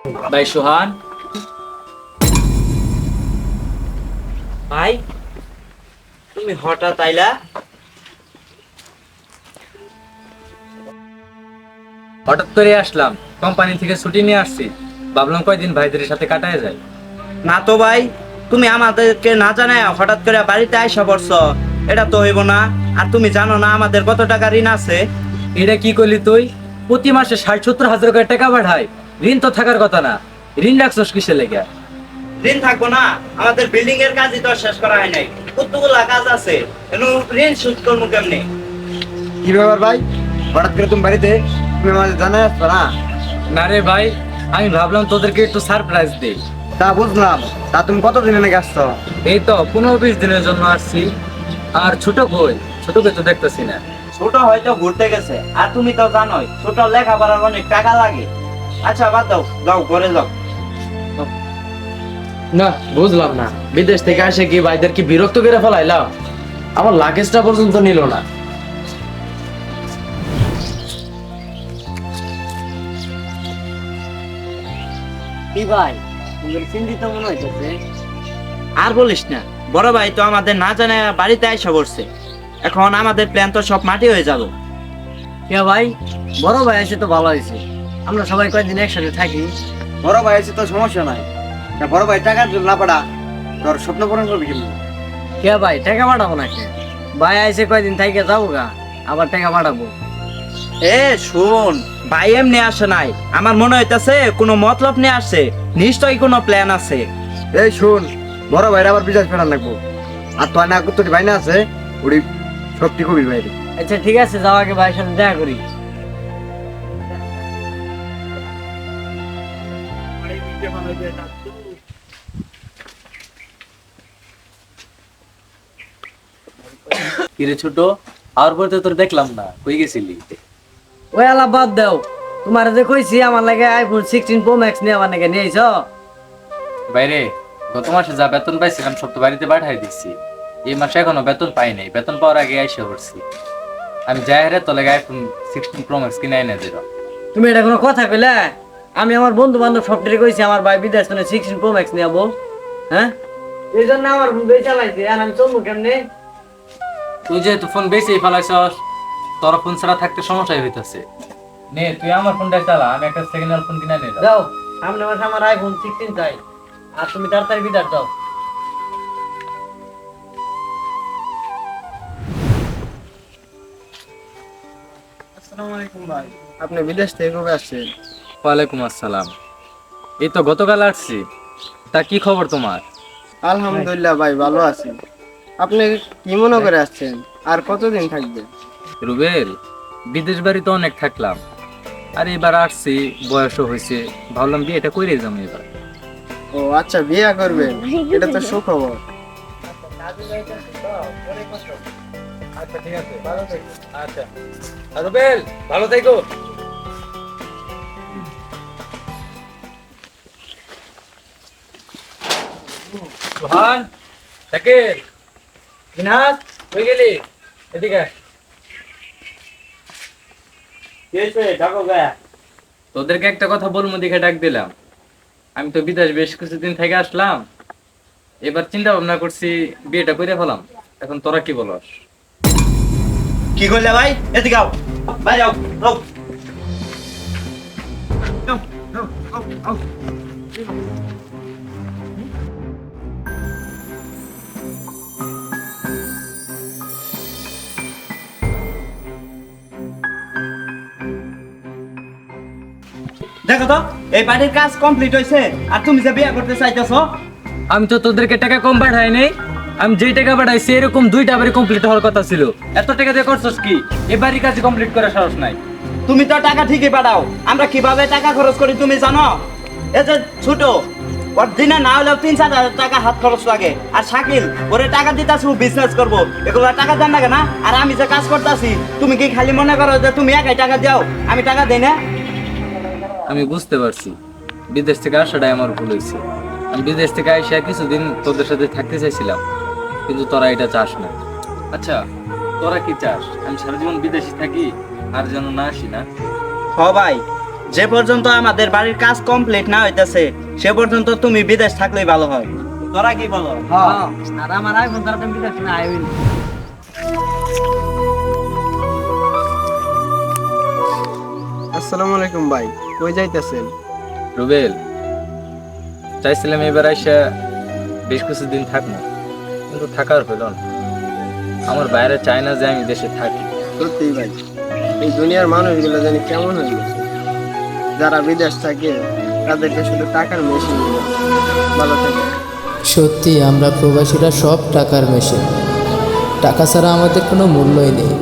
ভাই সোহান, ভাই তুমি হঠাৎ আইলা? হঠাৎ করে আসলাম, কোম্পানি থেকে ছুটি নিয়ে আসছি। ভাবলাম কয়দিন ভাইদের সাথে কাটায় যায়। না তো ভাই, তুমি আমাদেরকে না জানায় হঠাৎ করে বাড়িতে আইসা পড়ছো, এটা তো হইব না। আর তুমি জানো না আমাদের কত টাকা ঋণ আছে? এটা কি করলি তুই? প্রতি মাসে 60-70 হাজার করে টাকা পাঠায়, ঋণ তো থাকার কথা না। ঋণ রাখছস কিসের লেগে? ঋণ থাকবো না? আমাদের বিল্ডিং এর কাজই তো শেষ করা হয় নাই, কতগুলা কাজ আছে, ঋণ শোধ করবো কেমনে? কি ব্যাপার ভাই, হঠাৎ করে তুমি বাড়িতে? তুমি আমাদের জানাই আসছো না? না রে ভাই, আমি ভাবলাম তোদেরকে একটু সারপ্রাইজ দিই। তা বুঝলাম। তা তুমি কতদিন নাকি আসছো? এই তো 15-20 দিনের জন্য আসছি। আর ছোট কই? ছোটকে তো দেখতেছি না। ছোট হয়তো ঘুরতে গেছে, আর তুমি তো জানোই ছোট লেখাপড়ার অনেক টাকা লাগে। আচ্ছা বাদ দাও, যাও ঘরে যাও। না, বুঝলাম না, বিদেশ থেকে আসে কি ভাইদের কি বিরক্ত করে ফেলাইলাম? আমার লাগেজটা পর্যন্ত নিল না। কি ভাই, তুমি চিন্তিত মনে হইতেছে? আর বলিস না, বড় ভাই তো আমাদের না জানে বাড়িতে আইসা পড়ছে। এখন আমাদের প্ল্যান তো সব মাটি হয়ে যাবে। কে ভাই, বড় ভাই আছে তো ভালো হয়েছে। আমরা সবাই কয়েকদিন একসাথে থাকি। বড় ভাই আছে তো সমস্যা নাই। তা বড় ভাই টাকা যদি না পাঠা, তোর স্বপ্ন পূরণ করবি কিন্তু। কে ভাই, টাকা পাঠাবো নাকি? ভাই আইসে কয়েকদিন থাইকে যাবো গা, আবার টাকা পাঠাবো। এ শোন, ভাই এমনি আসে নাই, আমার মনে হইতাছে কোনো মতলব নিয়ে আসছে, নিশ্চয়ই কোনো প্ল্যান আছে। এই শুন, বড় ভাইরা আবার বিদেশ ফেরান লাগবো। আর তোর না তোর ভাই না আছে, ওই শক্তি কবির বাইরে। আচ্ছা ঠিক আছে, যাও আগে ভাইয়ের সাথে দেখা করি। কিরে ছোট, আর পরে তো তোর দেখলাম না, কই গেছিলি? ওই আলা বাদ দাও, তোমার যে কইছি আমার লাগে আইফোন 16 প্রো ম্যাক্স নিয়ে আমার নাকি নিয়ে আইছো। বাইরে গত মাসে যা বেতন পাইছিলাম সব তো বাড়িতে পাঠাই দিচ্ছি। এই মাসে এখনো বেতন পাই নাই, বেতন পাওয়ার আগে আইসা করছি। আমি যাই হারে তোলে আইফোন 16 প্রো ম্যাক্স কিনে এনে দিল। তুমি এটা কোনো কথা কইলে? আমি আমার বন্ধু বান্ধব সবটাই কইছি আমার ভাই বিদেশ থেকে 16 প্রো ম্যাক্স নিয়ে যাবো। হ্যাঁ, এই জন্য আমার ফোন বেচা চালাইছে, আর আমি চলবো কেমনে? তুই যেহেতু ফোন বেশি ফেলাইছস, তোর ফোন ছাড়া থাকতে সমস্যাই হইতাছে। নে তুই আমার ফোনটা চালা, আমি একটা সেকেন্ড হ্যান্ড ফোন কিনে নিলাম। যাও, সামনে মাসে আমার আইফোন 16 চাই, আর তুমি তাড়াতাড়ি বিদার দাও। আসসালামু আলাইকুম ভাই, আপনি বিদেশ থেকে কবে আসছেন? ওয়ালাইকুম আসসালাম। এই তো গতকাল আসছি। তা কি খবর তোমার? আলহামদুলিল্লাহ ভাই, ভালো আছি। আপনি কি মনে করে আসছেন? আর কতদিন থাকবেন? রুবেল, বিদেশ বাড়ি তো অনেক থাকলাম, আর এবার আসছি, বয়সও হয়েছে, ভাবলাম বিয়েটা করে যাবো এবার। ও আচ্ছা, বিয়ে করবেন, এটা তো সুখবর। আচ্ছা ঠিক আছে, ভালো থেকো। আচ্ছা রুবেল, ভালো থেকো। সোহান, শাকিল, বিনাশ, হয়ে গেলি? এদিকে আয়। কি হয়েছে, ডাকো গায়া? তোদেরকে একটা কথা বলবো দেখে ডাক দিলাম। আমি তো বিদেশ বেশ কিছুদিন থেকে আসলাম, এবার চিন্তা ভাবনা করছি বিয়েটা করে ফেলাম। এখন তোরা কি বলস? কি করলে ভাই? এদিকে আও, ভাই যাও যাও। যাও, যাও, আও, আও। দেখো তো, এই বাড়ির কাজ কমপ্লিট হয়েছে, আর তুমি যে বিয়ে করতে চাইতেছো। আমি তো তোদেরকে টাকা কম পাঠাই নাই। আমি যেই টাকা পাঠাইছি এরকম 2টা বাড়ি কমপ্লিট হওয়ার কথা ছিল। এত টাকা দিয়ে করছস কি? এই বাড়ির কাজ কমপ্লিট করার সাহস নাই। তুমি তো টাকা ঠিকই পাঠাও, আমরা কিভাবে টাকা খরচ করি তুমি জানো? এই যে ছোট, ওর দিনে না হলেও 3-4 হাজার টাকা হাত খরচ লাগে। আর শাকিল, ওরে টাকা দিতাছি বিজনেস করবো, এগুলো টাকা দেন লাগে না? আর আমি যে কাজ করতেছি, তুমি কি খালি মনে করো যে তুমি একাই টাকা দাও, আমি টাকা দেই না? আমি বুঝতে পারছি বিদেশ থেকে আসাটাই আমার ভুল হয়েছে। আমি বিদেশ থেকে আইসা কিছুদিন তোদের সাথে থাকতে চাইছিলাম, কিন্তু তোরা এটা চাস না। আচ্ছা তোরা কি চাস আমি সারা জীবন বিদেশে থাকি আর যেন না আসি? না হ ভাই, যে পর্যন্ত আমাদের বাড়ির কাজ কমপ্লিট না হইতাছে সে পর্যন্ত তুমি বিদেশ থাকলেই ভালো হয়। তোরা কি বলো? আর আমার আইফোন তারা তুমি বিদেশ না আইবিন। আসসালামু আলাইকুম ভাই, কই যাইতেছেন? রুবেল, চাইছিলাম এবার আইসা বেশ কিছুদিন থাকবো, কিন্তু থাকার হইল না। আমার বাইরে চায় না যে আমি দেশে থাকি। সত্যি ভাই, এই দুনিয়ার মানুষগুলো জানি কেমন হয়ে গেছে। যারা বিদেশ থাকে তাদেরকে শুধু টাকার মেশিন ভালো থাকে। সত্যি আমরা প্রবাসীরা সব টাকার মেশিন, টাকা ছাড়া আমাদের কোনো মূল্যই নেই।